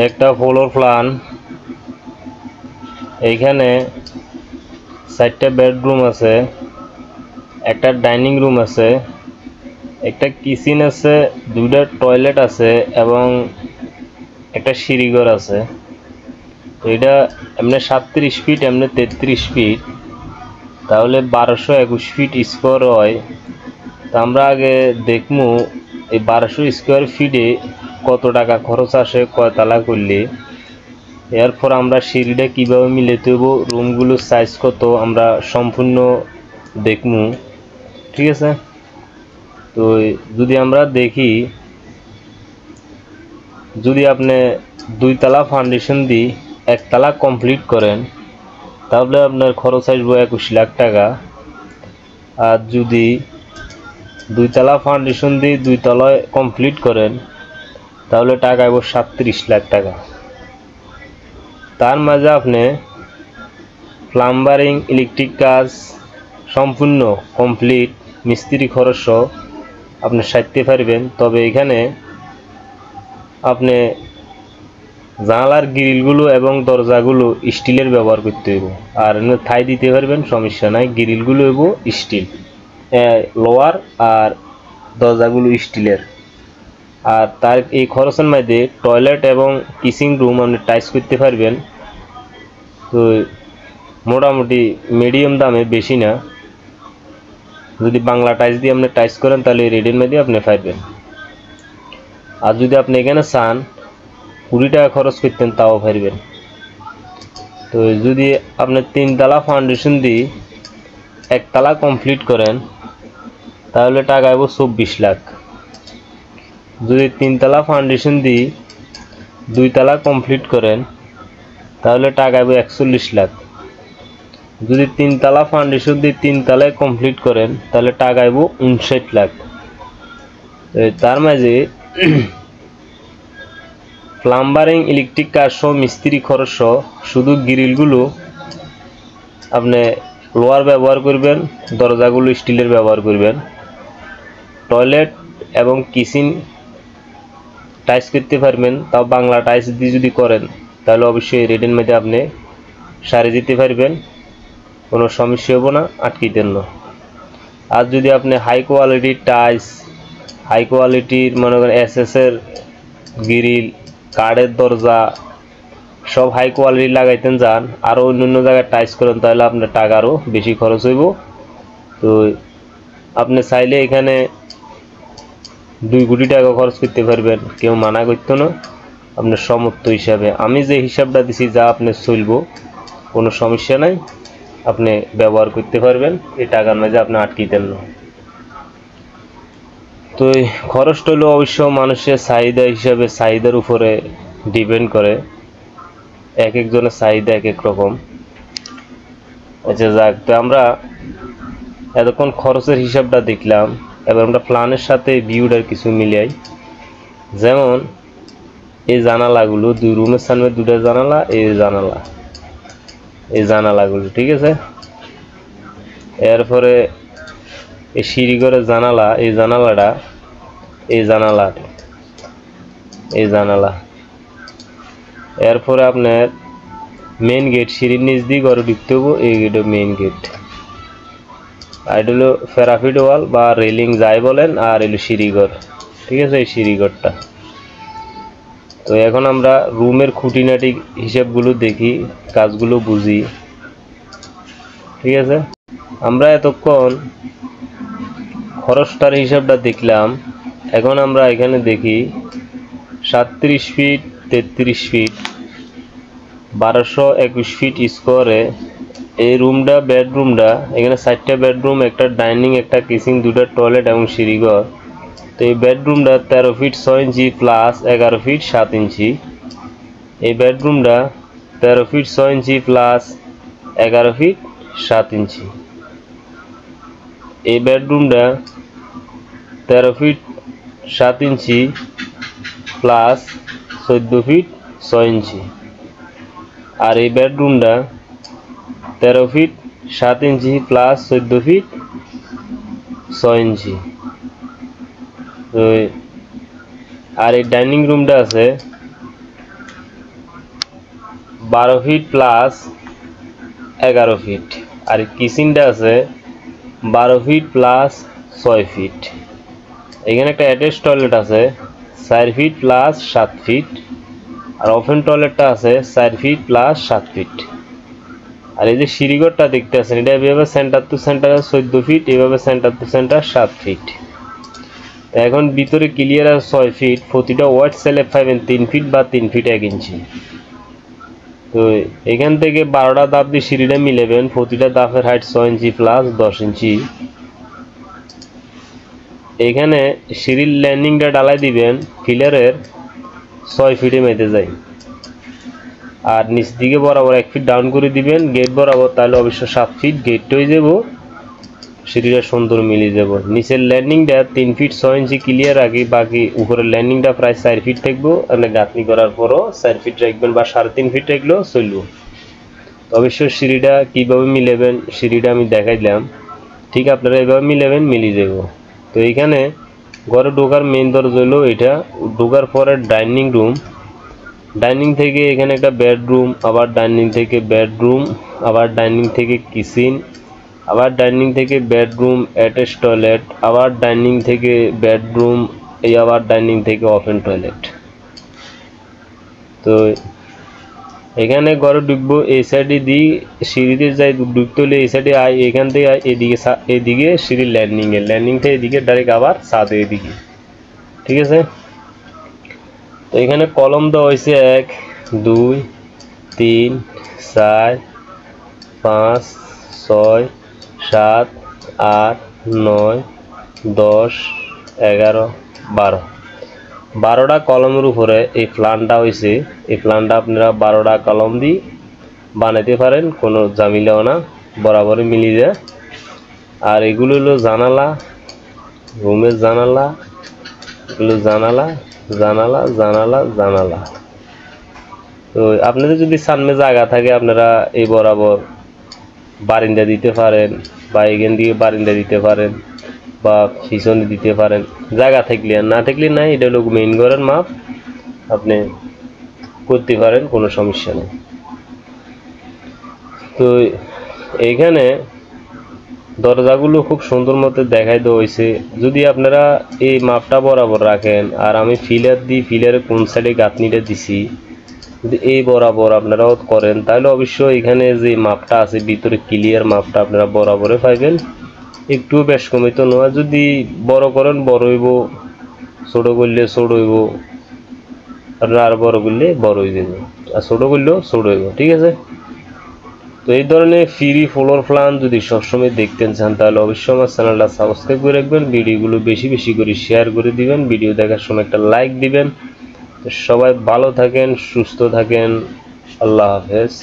একটা floor plan. এইখানে 4টা বেডরুম আছে, একটা ডাইনিং রুম আছে, একটা কিচেন আছে, 2টা টয়লেট আছে এবং একটা সিঁড়িঘর আছে। তো এটা এমনি 37 ফিট, এমনি 33 ফিট, তাহলে 1221 ফিট স্কোয়ার হয়। তো আমরা আগে দেখবো এই 1200 স্কোয়ার ফিটে কত টাকা খরচ আসে কয়তলা করলে। এরপর আমরা সিঁড়িটা কীভাবে মিলাতে হবো, রুমগুলোর সাইজ কত আমরা সম্পূর্ণ দেখবো, ঠিক আছে। তো যদি আমরা দেখি, যদি আপনি 2 তলা ফাউন্ডেশন দিয়ে 1 তলা কমপ্লিট করেন তাহলে আপনার খরচ আসবে 21 লাখ টাকা। আর যদি 2 তলা ফাউন্ডেশন দিয়ে 2 তলায় কমপ্লিট করেন তাহলে টাকা আসবে 37 লাখ টাকা। তার মাঝে আপনি প্লাম্বারিং, ইলেকট্রিক কাজ সম্পূর্ণ কমপ্লিট, মিস্ত্রি খরচ আপনি সারতে পারবেন। তবে এখানে আপনি জানালার গ্রিলগুলো এবং দরজাগুলো স্টিলের ব্যবহার করতে হইব। আর থাই দিতে পারবেন, সমস্যা নাই। গ্রিলগুলো হইব স্টিল লোয়ার, আর দরজাগুলো স্টিলের। আর তার এই খরচের মধ্যে টয়লেট এবং কিচেন রুম আপনি টাইস করতে পারবেন। তো মোটামুটি মিডিয়াম দামে, বেশি না। যদি বাংলা টাইস দিয়ে আপনি টাইস করেন তাহলে রেডির মধ্যে আপনি পাইবেন। আর যদি আপনি এখানে চান 20 টাকা খরচ করতেন তাও পারবেন। তো যদি আপনি 3 তলা ফাউন্ডেশন দিয়ে 1 তলা কমপ্লিট করেন তাহলে টাকা আসবে 24 লাখ। যদি 3 তলা ফাউন্ডেশন দিয়ে 2 তলা কমপ্লিট করেন তাহলে টাকা আসবে 41 লাখ। যদি 3 তলা ফাউন্ডেশন দিয়ে 3 তলায় কমপ্লিট করেন তাহলে টাকা আসবে 59 লাখ। তার মাঝে প্লাম্বারিং, ইলেকট্রিক কাজ সহ মিস্ত্রি খরচ সহ শুধু গ্রিলগুলো আপনি লোহার ব্যবহার করবেন, দরজাগুলো স্টিলের ব্যবহার করবেন। টয়লেট এবং কিচেন টাইস করতে পারবেন, তাও বাংলা টাইস দিয়ে যদি করেন তাহলে অবশ্যই রেডের মধ্যে আপনি সারে দিতে পারবেন, কোনো সমস্যা হবো না, আটকিতেন না। আর যদি আপনি হাই কোয়ালিটির টাইস, হাই কোয়ালিটির মনে করেন এসএসের গ্রিল, কাঠের দরজা সব হাই কোয়ালিটি লাগাইতেন যান, আরও অন্য জায়গায় টাইস করেন তাহলে আপনার টাকা আরও বেশি খরচ হইব। তো আপনি চাইলে এখানে 2 কোটি টাকা খরচ করতে পারবেন, কেউ মানা করতো না। আপনার সমর্থ হিসাবে আমি যে হিসাবটা দিছি যা আপনি চলব, কোনো সমস্যা নাই, আপনি ব্যবহার করতে পারবেন। এই টাকার মাঝে আপনি আটকিতেন না। তো এই খরচটা হলো অবশ্য মানুষের চাহিদা হিসাবে, চাহিদার উপরে ডিপেন্ড করে, এক একজনের চাহিদা এক এক রকম। আচ্ছা যাক, তো আমরা এতক্ষণ খরচের হিসাবটা দেখলাম, এবার আমরা প্ল্যানের সাথে ভিউটার কিছু মিলাই। যেমন এই জানালাগুলো, 2 রুমের সামনে 2টা জানালা, এই জানালাগুলো, ঠিক আছে। এরপরে এই সিঁড়িঘরের জানালা, এই জানালা। এরপরে আপনার মেন গেট, সিঁড়ির নিচ দিয়ে ঘরে ঢুকতে হবো, এই গেট মেন গেট। আর এটা হলো প্যারাফিট ওয়াল বা রেলিং যাই বলেন, আর এলো সিঁড়িঘর, ঠিক আছে, এই সিঁড়িঘরটা। তো এখন আমরা রুমের খুঁটিনাটি হিসাবগুলো দেখি, কাজগুলো বুঝি, ঠিক আছে। আমরা এতক্ষণ খরচটার হিসাবটা দেখলাম, এখন আমরা এখানে দেখি 37 ফিট, 33 ফিট, 1221 ফিট স্কোয়ারে এই রুমটা, বেডরুমটা, এখানে 4টা বেডরুম, একটা ডাইনিং, একটা কিচেন, 2টা টয়লেট এবং সিঁড়িঘর। তো এই বেডরুমটা 13 ফিট 6 ইঞ্চি প্লাস 11 ফিট 7 ইঞ্চি। এই বেডরুমটা 13 ফিট 6 ইঞ্চি প্লাস 11 ফিট 7 ইঞ্চি। এই বেডরুমটা 13 ফিট 7 ইঞ্চি প্লাস 14 ফিট 6 ইঞ্চি। আর এই বেডরুমটা 13 ফিট 7 ইঞ্চি প্লাস 14 ফিট 6 ইঞ্চি। তো আর এই ডাইনিং রুমটা আছে 12 ফিট প্লাস 11 ফিট, আর কিচেনটা আছে 12 ফিট প্লাস 6 ফিট। এখানে একটা অ্যাটাচ টয়লেট আছে 4 ফিট প্লাস 7 ফিট, আর ওপেন টয়লেটটা আছে 4 ফিট প্লাস 7 ফিট। আর এই যে সিঁড়িঘরটা দেখতে আছেন, এটা এভাবে সেন্টার টু সেন্টার 14 ফিট, এভাবে সেন্টার টু সেন্টার 7 ফিট। এখন ভিতরে ক্লিয়ার আছে 6 ফিট, প্রতিটা ওয়াইড স্ল্যাব পাবেন 3 ফিট বা 3 ফিট 1 ইঞ্চি। তো এখান থেকে 12টা ধাপ দিয়ে সিঁড়িটা মিলাবেন, প্রতিটা ধাপের হাইট 6 ইঞ্চি প্লাস 10 ইঞ্চি। এখানে সিঁড়ির ল্যান্ডিংটা ডালাই দিবেন পিলারের 6 ফিটে মেতে যায়, আর নিচ দিকে বরাবর 1 ফিট ডাউন করে দিবেন গেট বরাবর, তাহলে অবশ্য 7 ফিট গেট হয়ে যাব, সিঁড়িটা সুন্দর মিলিয়ে যাব। নিচের ল্যান্ডিংটা 3 ফিট 6 ইঞ্চি ক্লিয়ার রাখি, বাকি উপরের ল্যান্ডিংটা প্রায় 4 ফিট থাকবো। আপনি গাঁথনি করার পরও 4 ফিট রাখবেন বা 3.5 ফিট রাখলেও চলব। অবশ্য সিঁড়িটা কীভাবে মিলাবেন সিঁড়িটা আমি দেখাই দিলাম, ঠিক আপনারা এভাবে মিলাবেন, মিলিয়ে যাব। তো এইখানে ঘরে ঢোকার মেইন দরজা হলো এটা, ঢোকার পরে ডাইনিং রুম, ডাইনিং থেকে এখানে একটা বেডরুম, আবার ডাইনিং থেকে বেডরুম, আবার ডাইনিং থেকে কিচেন, আবার ডাইনিং থেকে বেডরুম অ্যাটাচ টয়লেট, আবার ডাইনিং থেকে বেডরুম, এই আবার ডাইনিং থেকে ওপেন টয়লেট। তো এখানে ঘরে ঢুকবো এই সাইডে দিয়ে সিঁড়িতে যাই, ঢুকতে হলে এই সাইডে আই, এখান থেকে এদিকে সিঁড়ির ল্যান্ডিং থেকে এদিকে ডাইরেক্ট আবার ছাদে এদিকে, ঠিক আছে। তো এখানে কলম দেওয়া হয়েছে 1 2 3 4 5 6 7 8 9 10 11 12, 12টা কলমের উপরে এই প্ল্যানটা হয়েছে। এই প্ল্যানটা আপনারা 12টা কলম দিয়ে বানাইতে পারেন, কোনো ঝামেলাও না, বরাবরই মিলিয়ে যায়। আর এগুলো হলো জানালা, রুমের জানালা, এগুলো জানালা জানালা জানালা জানালা। তো আপনাদের যদি সামনে জায়গা থাকে আপনারা এই বরাবর বারিন্দা দিতে পারেন, বা এখান দিয়ে বারিন্দা দিতে পারেন, বা পিছনে দিতে পারেন, জায়গা থাকলে। আর না থাকলে নাই, এটা হলো মেইন ঘরের মাপ, আপনি করতে পারেন, কোনো সমস্যা নেই। তো এইখানে দরজাগুলো খুব সুন্দর মতো দেখাই দেওয়া হয়েছে। যদি আপনারা এই মাপটা বরাবর রাখেন, আর আমি ফিলার দিই, ফিলারের কোন সাইডে গাঁথনিটা দিছি, যদি এই বরাবর আপনারাও করেন, তাহলে অবশ্যই এখানে যে মাপটা আছে ভিতরে ক্লিয়ার মাপটা আপনারা বরাবরে পাইবেন, একটু বেশ কমিত নয়। যদি বড় করেন বড় হইব, ছোট করলে ছোট হইব, আর বড় করলে বড় হয়ে যাবে, আর ছোট করলেও ছোট হইব, ঠিক আছে। তো এই ধরনের ফ্রি ফ্লোর প্ল্যান যদি সবসময় দেখতে চান, তাহলে অবশ্যই আমার চ্যানেলটা সাবস্ক্রাইব করে রাখবেন, ভিডিওগুলো বেশি বেশি করে শেয়ার করে দিবেন, ভিডিও দেখার সময় একটা লাইক দিবেন। সবাই ভালো থাকেন, সুস্থ থাকেন, আল্লাহ হাফেজ।